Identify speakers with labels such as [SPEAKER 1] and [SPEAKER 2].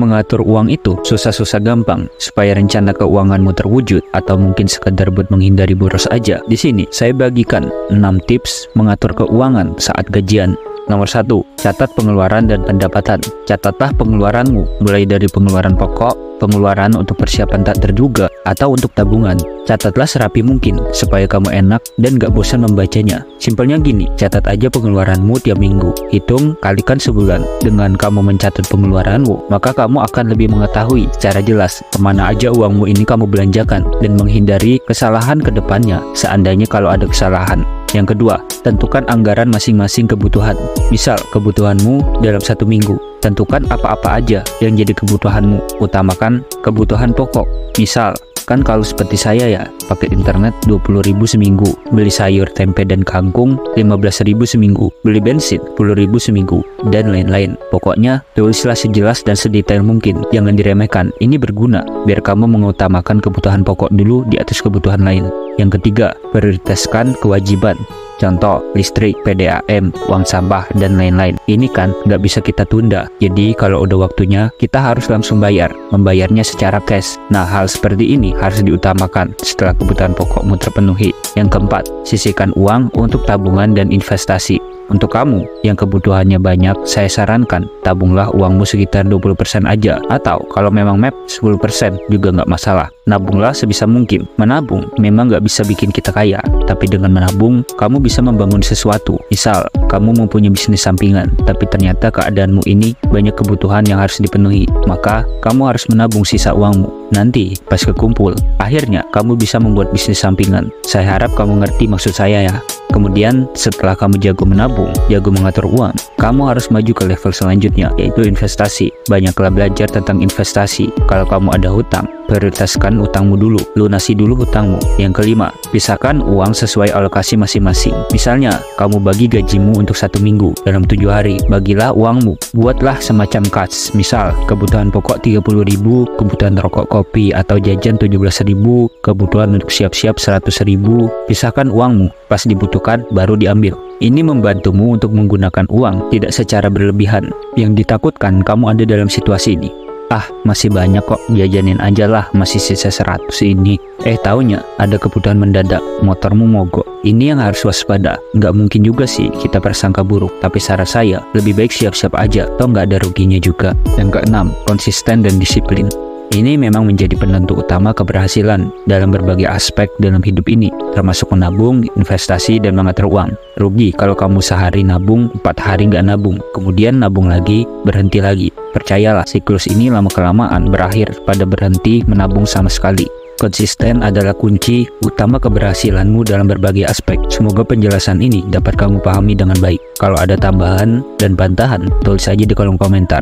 [SPEAKER 1] Mengatur uang itu susah-susah gampang. Supaya rencana keuanganmu terwujud atau mungkin sekedar buat menghindari boros aja, di sini saya bagikan 6 tips mengatur keuangan saat gajian. Nomor 1, catat pengeluaran dan pendapatan. Catatlah pengeluaranmu, mulai dari pengeluaran pokok, pengeluaran untuk persiapan tak terduga, atau untuk tabungan. Catatlah serapi mungkin, supaya kamu enak dan gak bosan membacanya. Simpelnya gini, catat aja pengeluaranmu tiap minggu. Hitung, kalikan sebulan. Dengan kamu mencatat pengeluaranmu, maka kamu akan lebih mengetahui secara jelas kemana aja uangmu ini kamu belanjakan, dan menghindari kesalahan ke depannya, seandainya kalau ada kesalahan. Yang kedua, tentukan anggaran masing-masing kebutuhan. Misal, kebutuhanmu dalam 1 minggu. Tentukan apa-apa aja yang jadi kebutuhanmu. Utamakan kebutuhan pokok. Misal, kan kalau seperti saya ya, pakai internet 20.000 seminggu, beli sayur, tempe, dan kangkung 15.000 seminggu, beli bensin 10.000 seminggu, dan lain-lain. Pokoknya, tulislah sejelas dan sedetail mungkin. Jangan diremehkan, ini berguna, biar kamu mengutamakan kebutuhan pokok dulu di atas kebutuhan lain. Yang ketiga, prioritaskan kewajiban. Contoh, listrik, PDAM, uang sampah, dan lain-lain. Ini kan nggak bisa kita tunda. Jadi kalau udah waktunya, kita harus langsung bayar. Membayarnya secara cash. Nah, hal seperti ini harus diutamakan setelah kebutuhan pokokmu terpenuhi. Yang keempat, sisihkan uang untuk tabungan dan investasi. Untuk kamu yang kebutuhannya banyak, saya sarankan tabunglah uangmu sekitar 20% aja. Atau kalau memang map 10% juga nggak masalah. Nabunglah sebisa mungkin. Menabung memang nggak bisa bikin kita kaya, tapi dengan menabung, kamu bisa membangun sesuatu. Misal, kamu mempunyai bisnis sampingan, tapi ternyata keadaanmu ini banyak kebutuhan yang harus dipenuhi. Maka, kamu harus menabung sisa uangmu. Nanti, pas kekumpul, akhirnya kamu bisa membuat bisnis sampingan. Saya harap kamu ngerti maksud saya ya. Kemudian, setelah kamu jago menabung, jago mengatur uang, kamu harus maju ke level selanjutnya, yaitu investasi. Banyaklah belajar tentang investasi. Kalau kamu ada hutang, prioritaskan utangmu dulu, lunasi dulu hutangmu. Yang kelima, pisahkan uang sesuai alokasi masing-masing. Misalnya, kamu bagi gajimu untuk 1 minggu, dalam 7 hari, bagilah uangmu. Buatlah semacam kas, misal, kebutuhan pokok 30.000, kebutuhan rokok, kopi, atau jajan 17.000, kebutuhan untuk siap-siap 100.000. Pisahkan uangmu, pas dibutuhkan baru diambil. Ini membantumu untuk menggunakan uang tidak secara berlebihan. Yang ditakutkan kamu ada dalam situasi ini. Ah, masih banyak kok, jajanin aja lah, masih sisa 100 ini. Taunya ada kebutuhan mendadak, motormu mogok. Ini yang harus waspada. Nggak mungkin juga sih kita prasangka buruk, tapi saran saya lebih baik siap-siap aja, toh nggak ada ruginya juga. Yang keenam, konsisten dan disiplin. Ini memang menjadi penentu utama keberhasilan dalam berbagai aspek dalam hidup ini, termasuk menabung, investasi, dan mengatur uang. Rugi kalau kamu sehari nabung, 4 hari nggak nabung, kemudian nabung lagi, berhenti lagi. Percayalah, siklus ini lama-kelamaan berakhir pada berhenti menabung sama sekali. Konsisten adalah kunci utama keberhasilanmu dalam berbagai aspek. Semoga penjelasan ini dapat kamu pahami dengan baik. Kalau ada tambahan dan bantahan, tulis saja di kolom komentar.